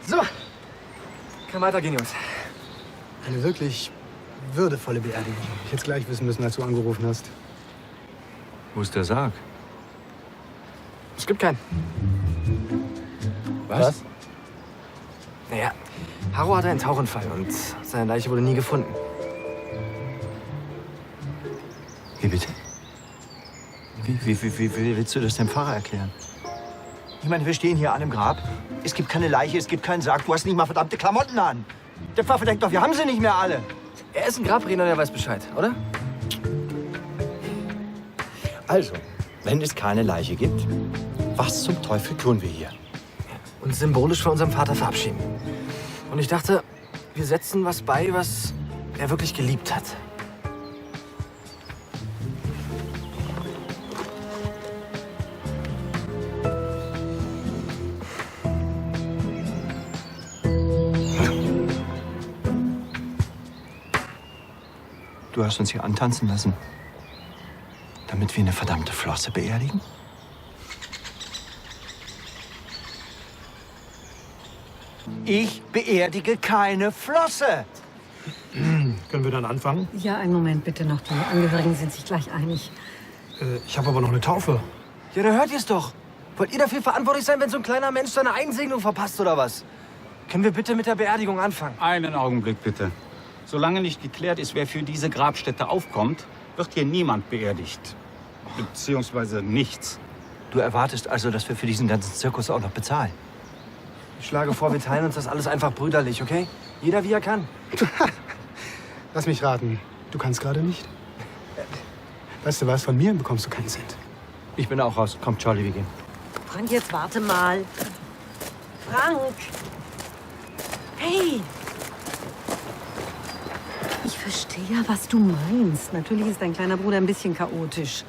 So, kann weitergehen, Jungs. Eine wirklich würdevolle Beerdigung. Ich hätte es gleich wissen müssen, als du angerufen hast. Wo ist der Sarg? Es gibt keinen. Was? Naja, Harro hatte einen Tauchunfall und seine Leiche wurde nie gefunden. Wie bitte? Wie willst du das dem Pfarrer erklären? Ich meine, wir stehen hier an einem Grab. Es gibt keine Leiche, es gibt keinen Sarg. Du hast nicht mal verdammte Klamotten an. Der Pfarrer denkt doch, wir haben sie nicht mehr alle. Er ist ein Grabredner, der weiß Bescheid, oder? Also, wenn es keine Leiche gibt, was zum Teufel tun wir hier? Und symbolisch von unserem Vater verabschieden. Und ich dachte, wir setzen was bei, was er wirklich geliebt hat. Du hast uns hier antanzen lassen, damit wir eine verdammte Flosse beerdigen? Ich beerdige keine Flosse. Können wir dann anfangen? Ja, einen Moment bitte noch. Die Angehörigen sind sich gleich einig. Ich habe aber noch eine Taufe. Ja, da hört ihr es doch. Wollt ihr dafür verantwortlich sein, wenn so ein kleiner Mensch seine Einsegnung verpasst oder was? Können wir bitte mit der Beerdigung anfangen? Einen Augenblick bitte. Solange nicht geklärt ist, wer für diese Grabstätte aufkommt, wird hier niemand beerdigt. Beziehungsweise nichts. Du erwartest also, dass wir für diesen ganzen Zirkus auch noch bezahlen? Ich schlage vor, wir teilen uns das alles einfach brüderlich, okay? Jeder wie er kann. Lass mich raten. Du kannst gerade nicht? Weißt du was? Von mir bekommst du keinen Cent. Ich bin auch raus. Komm, Charlie, wir gehen. Frank, jetzt warte mal. Frank! Hey! Ich verstehe ja, was du meinst. Natürlich ist dein kleiner Bruder ein bisschen chaotisch.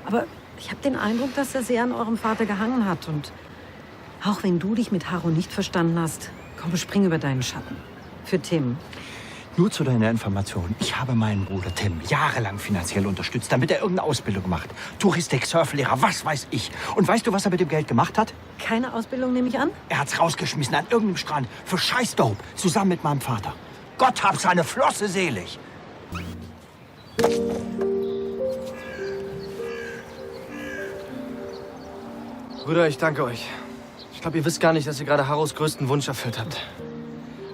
Aber ich habe den Eindruck, dass er sehr an eurem Vater gehangen hat. Und auch wenn du dich mit Harro nicht verstanden hast, komm, spring über deinen Schatten. Für Tim. Nur zu deiner Information. Ich habe meinen Bruder Tim jahrelang finanziell unterstützt, damit er irgendeine Ausbildung macht. Touristik, Surflehrer, was weiß ich. Und weißt du, was er mit dem Geld gemacht hat? Keine Ausbildung, nehme ich an? Er hat's rausgeschmissen an irgendeinem Strand für Scheißdope, zusammen mit meinem Vater. Gott hab seine Flosse selig. Brüder, ich danke euch. Ich glaube, ihr wisst gar nicht, dass ihr gerade Harros größten Wunsch erfüllt habt.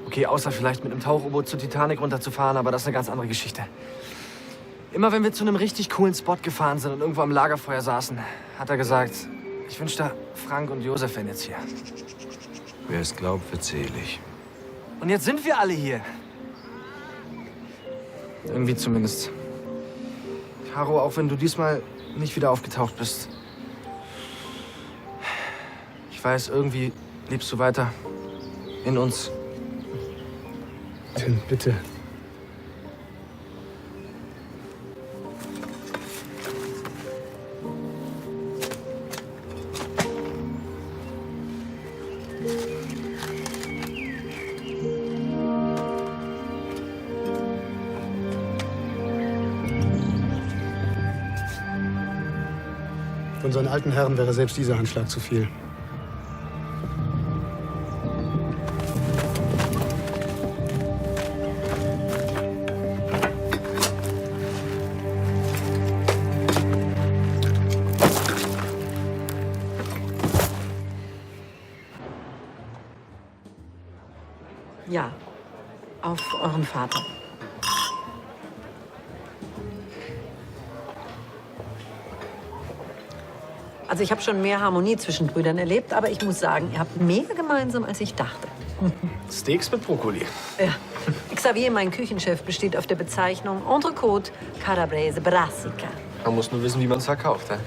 Okay, außer vielleicht mit einem Tauchboot zur Titanic runterzufahren, aber das ist eine ganz andere Geschichte. Immer wenn wir zu einem richtig coolen Spot gefahren sind und irgendwo am Lagerfeuer saßen, hat er gesagt, ich wünschte, Frank und Josef wären jetzt hier. Wer es glaubt, wird selig. Und jetzt sind wir alle hier. Irgendwie zumindest. Harro, auch wenn du diesmal nicht wieder aufgetaucht bist. Ich weiß, irgendwie lebst du weiter. In uns. Tim, bitte. Für unseren alten Herren wäre selbst dieser Handschlag zu viel. Ja, auf euren Vater. Also ich habe schon mehr Harmonie zwischen Brüdern erlebt, aber ich muss sagen, ihr habt mehr gemeinsam, als ich dachte. Steaks mit Brokkoli. Ja. Xavier, mein Küchenchef, besteht auf der Bezeichnung Entrecote Calabrese Brassica. Man muss nur wissen, wie man es verkauft. Ja?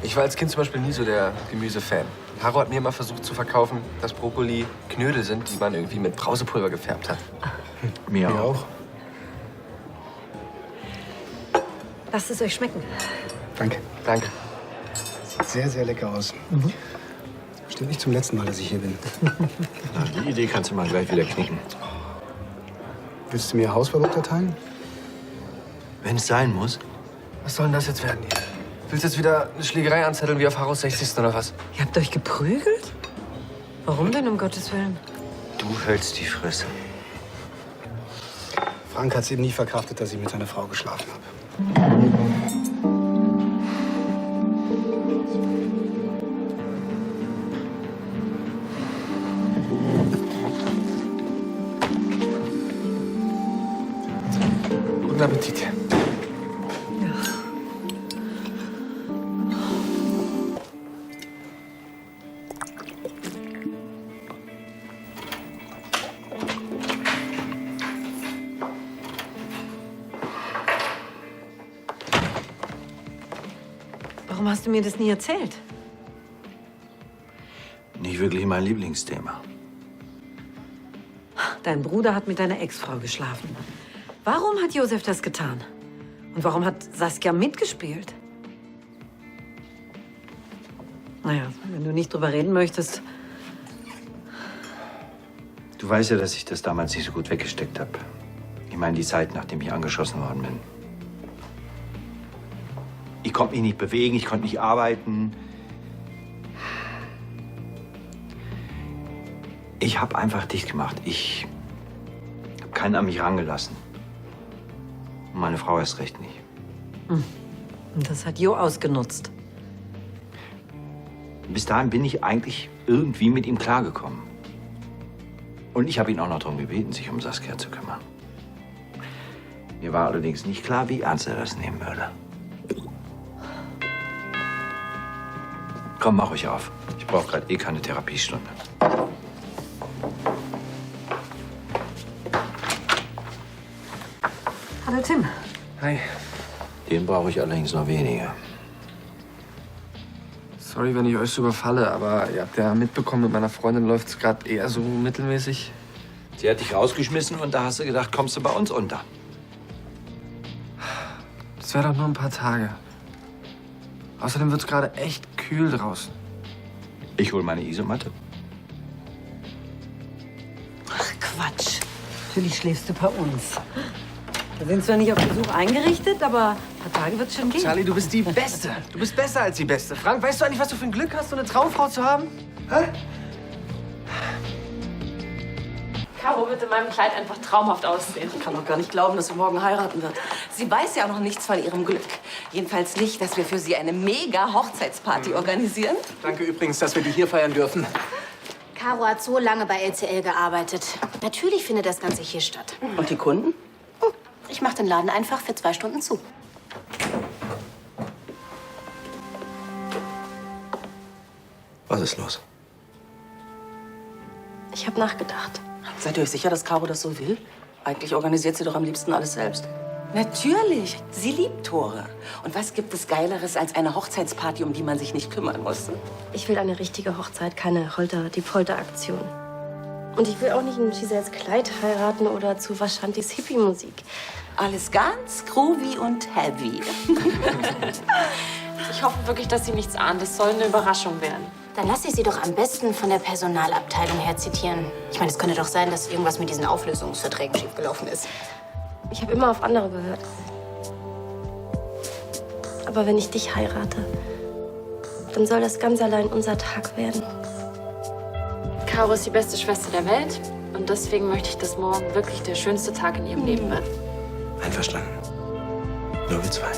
Ich war als Kind zum Beispiel nie so der Gemüsefan. Harro hat mir immer versucht zu verkaufen, dass Brokkoli Knödel sind, die man irgendwie mit Brausepulver gefärbt hat. Mir auch. Lasst es euch schmecken. Danke. Danke. Sieht sehr, sehr lecker aus. Bestimmt nicht zum letzten Mal, dass ich hier bin. Na, die Idee kannst du mal gleich wieder knicken. Willst du mir Hausverbot erteilen? Wenn es sein muss. Was soll denn das jetzt werden hier? Willst du jetzt wieder eine Schlägerei anzetteln wie auf Harros 60. oder was? Ihr habt euch geprügelt? Warum denn, um Gottes Willen? Du hältst die Fresse. Frank hat es eben nie verkraftet, dass ich mit seiner Frau geschlafen habe. Guten Appetit. Warum hast du mir das nie erzählt? Nicht wirklich mein Lieblingsthema. Dein Bruder hat mit deiner Ex-Frau geschlafen. Warum hat Josef das getan? Und warum hat Saskia mitgespielt? Naja, wenn du nicht drüber reden möchtest. Du weißt ja, dass ich das damals nicht so gut weggesteckt habe. Ich meine, die Zeit, nachdem ich angeschossen worden bin. Ich konnte mich nicht bewegen, ich konnte nicht arbeiten. Ich habe einfach dicht gemacht. Ich habe keinen an mich rangelassen. Und meine Frau erst recht nicht. Und das hat Jo ausgenutzt. Bis dahin bin ich eigentlich irgendwie mit ihm klargekommen. Und ich habe ihn auch noch darum gebeten, sich um Saskia zu kümmern. Mir war allerdings nicht klar, wie ernst er das nehmen würde. Komm, mach euch auf. Ich brauche gerade eh keine Therapiestunde. Hallo Tim. Hi. Den brauche ich allerdings noch weniger. Sorry, wenn ich euch so überfalle, aber ihr habt ja mitbekommen, mit meiner Freundin läuft es gerade eher so mittelmäßig. Sie hat dich rausgeschmissen und da hast du gedacht, kommst du bei uns unter. Das wäre doch nur ein paar Tage. Außerdem wird es gerade echt kühl draußen. Ich hol meine Isomatte. Ach Quatsch. Natürlich schläfst du bei uns. Wir sind zwar nicht auf Besuch eingerichtet, aber ein paar Tage wird's schon gehen. Charlie, du bist die Beste. Du bist besser als die Beste. Frank, weißt du eigentlich, was du für ein Glück hast, so eine Traumfrau zu haben? Hä? Caro wird in meinem Kleid einfach traumhaft aussehen. Ich kann doch gar nicht glauben, dass sie morgen heiraten wird. Sie weiß ja auch noch nichts von ihrem Glück. Jedenfalls nicht, dass wir für sie eine mega Hochzeitsparty organisieren. Danke übrigens, dass wir die hier feiern dürfen. Caro hat so lange bei LCL gearbeitet. Natürlich findet das Ganze hier statt. Und die Kunden? Ich mache den Laden einfach für 2 Stunden zu. Was ist los? Ich habe nachgedacht. Seid ihr euch sicher, dass Caro das so will? Eigentlich organisiert sie doch am liebsten alles selbst. Natürlich. Sie liebt Tore. Und was gibt es Geileres als eine Hochzeitsparty, um die man sich nicht kümmern muss? Ich will eine richtige Hochzeit, keine Holter-die-Polter-Aktion. Und ich will auch nicht in Giselles Kleid heiraten oder zu Vaschantis Hippie-Musik. Alles ganz groovy und heavy. Ich hoffe wirklich, dass sie nichts ahnt. Es soll eine Überraschung werden. Dann lasse ich sie doch am besten von der Personalabteilung her zitieren. Ich meine, es könnte doch sein, dass irgendwas mit diesen Auflösungsverträgen schiefgelaufen ist. Ich habe immer auf andere gehört. Aber wenn ich dich heirate, dann soll das ganz allein unser Tag werden. Caro ist die beste Schwester der Welt. Und deswegen möchte ich, dass morgen wirklich der schönste Tag in ihrem Leben wird. Einverstanden. Nur wir zwei.